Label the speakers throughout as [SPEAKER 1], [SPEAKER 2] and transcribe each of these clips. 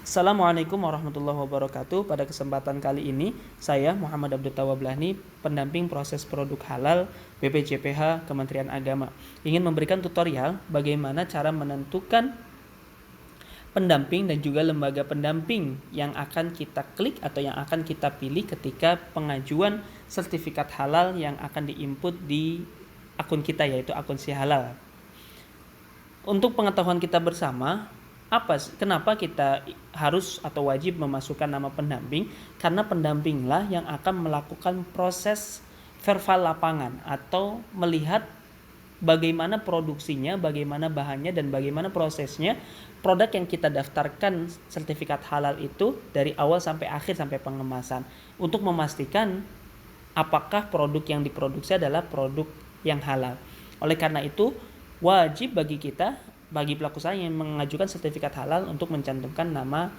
[SPEAKER 1] Assalamualaikum warahmatullahi wabarakatuh. Pada kesempatan kali ini, saya Muhammad Abdul Tawablahni, pendamping proses produk halal BPJPH Kementerian Agama, ingin memberikan tutorial bagaimana cara menentukan pendamping dan juga lembaga pendamping yang akan kita klik atau yang akan kita pilih ketika pengajuan sertifikat halal yang akan diinput di akun kita, yaitu akun si halal. Untuk pengetahuan kita bersama, kenapa kita harus atau wajib memasukkan nama pendamping? Karena pendampinglah yang akan melakukan proses verval lapangan atau melihat bagaimana produksinya, bagaimana bahannya, dan bagaimana prosesnya produk yang kita daftarkan sertifikat halal itu dari awal sampai akhir sampai pengemasan, untuk memastikan apakah produk yang diproduksi adalah produk yang halal. Oleh karena itu, wajib bagi pelaku usaha yang mengajukan sertifikat halal untuk mencantumkan nama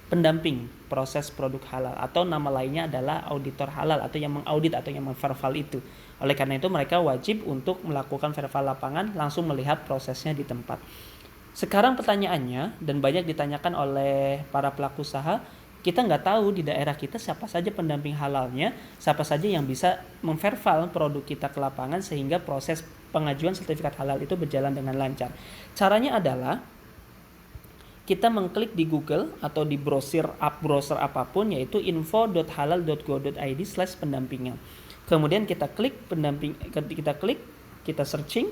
[SPEAKER 1] pendamping proses produk halal, atau nama lainnya adalah auditor halal atau yang mengaudit atau yang memverval itu. Oleh karena itu, mereka wajib untuk melakukan verval lapangan, langsung melihat prosesnya di tempat. Sekarang pertanyaannya, dan banyak ditanyakan oleh para pelaku usaha, kita nggak tahu di daerah kita siapa saja pendamping halalnya, siapa saja yang bisa memverval produk kita ke lapangan sehingga proses pengajuan sertifikat halal itu berjalan dengan lancar. Caranya adalah kita mengklik di Google atau di browser apapun, yaitu info.halal.go.id/pendampingan. Kemudian kita klik kita searching,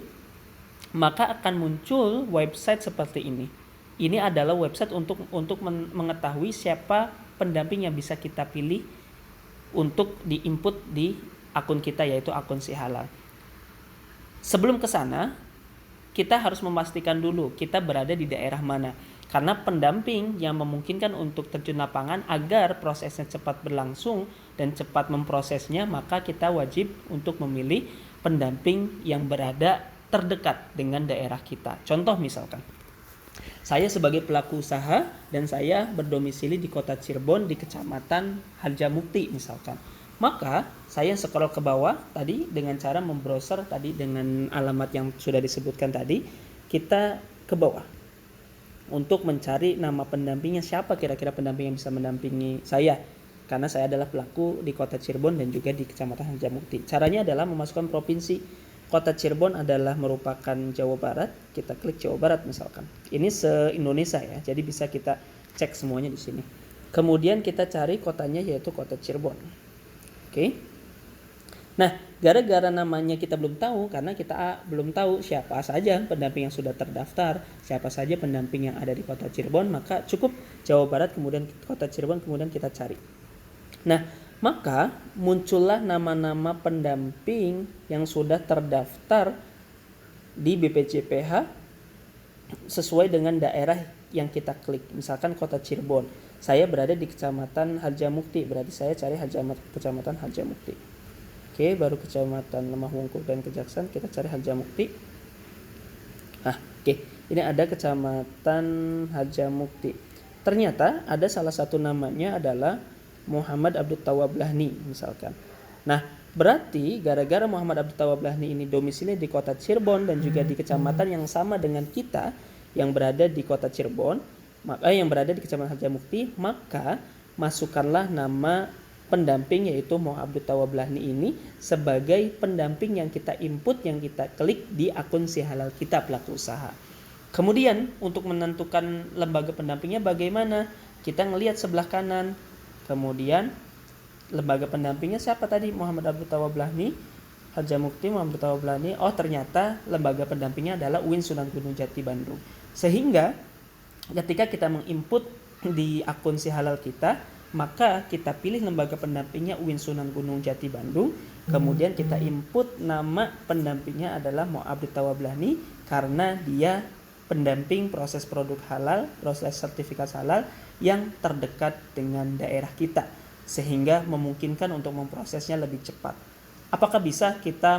[SPEAKER 1] maka akan muncul website seperti ini. Ini adalah website untuk mengetahui siapa pendamping yang bisa kita pilih untuk diinput di akun kita, yaitu akun si halal. Sebelum ke sana, kita harus memastikan dulu kita berada di daerah mana. Karena pendamping yang memungkinkan untuk terjun lapangan agar prosesnya cepat berlangsung dan cepat memprosesnya, maka kita wajib untuk memilih pendamping yang berada terdekat dengan daerah kita. Contoh misalkan, saya sebagai pelaku usaha dan saya berdomisili di kota Cirebon di kecamatan Harjamukti misalkan. Maka saya scroll ke bawah tadi dengan cara membrowser tadi dengan alamat yang sudah disebutkan tadi, kita ke bawah untuk mencari nama pendampingnya, siapa kira-kira pendamping yang bisa mendampingi saya. Karena saya adalah pelaku di kota Cirebon dan juga di kecamatan Harjamukti. Caranya adalah memasukkan provinsi. Kota Cirebon adalah merupakan Jawa Barat, kita klik Jawa Barat misalkan. Ini se-Indonesia ya, jadi bisa kita cek semuanya di sini. Kemudian kita cari kotanya, yaitu kota Cirebon. Oke. Nah, gara-gara namanya kita belum tahu, karena kita belum tahu siapa saja pendamping yang sudah terdaftar, siapa saja pendamping yang ada di kota Cirebon, maka cukup Jawa Barat kemudian kota Cirebon kemudian kita cari. Nah, maka muncullah nama-nama pendamping yang sudah terdaftar di BPJPH sesuai dengan daerah yang kita klik. Misalkan kota Cirebon, saya berada di kecamatan Harjamukti, berarti saya cari kecamatan Harjamukti. Oke, baru kecamatan Lemah Wungkul dan Kejaksan, kita cari Harjamukti. Oke, ini ada kecamatan Harjamukti. Ternyata ada salah satu namanya adalah Muhammad Abdul Tawablahni misalkan. Nah, berarti gara-gara Muhammad Abdul Tawablahni ini domisili di kota Cirebon dan juga di kecamatan yang sama dengan kita yang berada di kota Cirebon, yang berada di kecamatan Harjamukti, maka masukkanlah nama pendamping yaitu Muhammad Abdul Tawablahni ini sebagai pendamping yang kita input, yang kita klik di akun si halal kita pelaku usaha. Kemudian untuk menentukan lembaga pendampingnya bagaimana? Kita ngelihat sebelah kanan. Kemudian lembaga pendampingnya siapa tadi? Muhammad Abdul Tawablahni, Harjamukti, Muhammad Abdul Tawablahni. Oh, ternyata lembaga pendampingnya adalah UIN Sunan Gunung Jati Bandung. Sehingga ketika kita menginput di akun si halal kita, maka kita pilih lembaga pendampingnya UIN Sunan Gunung Jati Bandung. Kemudian kita input nama pendampingnya adalah Muhammad Abdul Tawablahni karena dia pendamping proses produk halal, proses sertifikat halal yang terdekat dengan daerah kita, sehingga memungkinkan untuk memprosesnya lebih cepat. Apakah bisa kita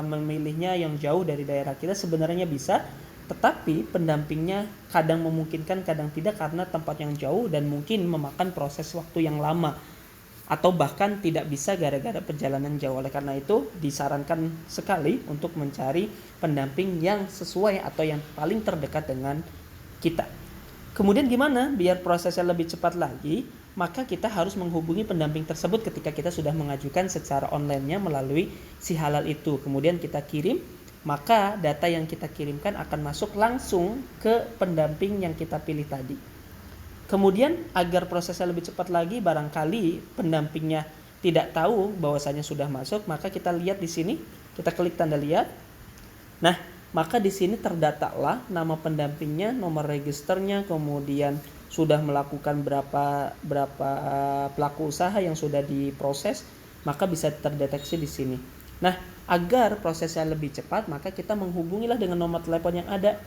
[SPEAKER 1] memilihnya yang jauh dari daerah kita? Sebenarnya bisa, tetapi pendampingnya kadang memungkinkan, kadang tidak, karena tempat yang jauh dan mungkin memakan proses waktu yang lama, atau bahkan tidak bisa gara-gara perjalanan jauh. Oleh karena itu disarankan sekali untuk mencari pendamping yang sesuai atau yang paling terdekat dengan kita. Kemudian gimana biar prosesnya lebih cepat lagi? Maka kita harus menghubungi pendamping tersebut ketika kita sudah mengajukan secara online-nya melalui si halal itu. Kemudian kita kirim, maka data yang kita kirimkan akan masuk langsung ke pendamping yang kita pilih tadi. Kemudian agar prosesnya lebih cepat lagi, barangkali pendampingnya tidak tahu bahwasanya sudah masuk, maka kita lihat di sini, kita klik tanda lihat. Nah, maka di sini terdatalah nama pendampingnya, nomor registernya, kemudian sudah melakukan berapa pelaku usaha yang sudah diproses, maka bisa terdeteksi di sini. Nah, agar prosesnya lebih cepat, maka kita menghubungilah dengan nomor telepon yang ada.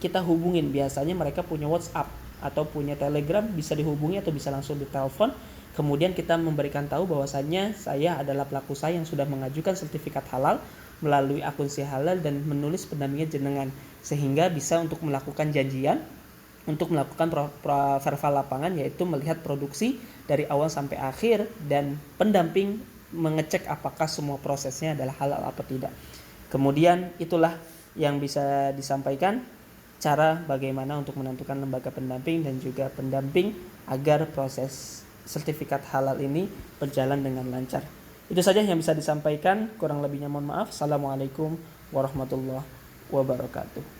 [SPEAKER 1] Kita hubungin, biasanya mereka punya WhatsApp atau punya Telegram, bisa dihubungi atau bisa langsung ditelepon. Kemudian kita memberikan tahu bahwasannya saya adalah pelaku usaha yang sudah mengajukan sertifikat halal melalui akun si halal dan menulis pendampingnya jenengan, sehingga bisa untuk melakukan janjian untuk melakukan verval lapangan, yaitu melihat produksi dari awal sampai akhir dan pendamping mengecek apakah semua prosesnya adalah halal atau tidak. Kemudian itulah yang bisa disampaikan cara bagaimana untuk menentukan lembaga pendamping dan juga pendamping agar proses sertifikat halal ini berjalan dengan lancar. Itu saja yang bisa disampaikan, kurang lebihnya mohon maaf. Assalamualaikum warahmatullahi wabarakatuh.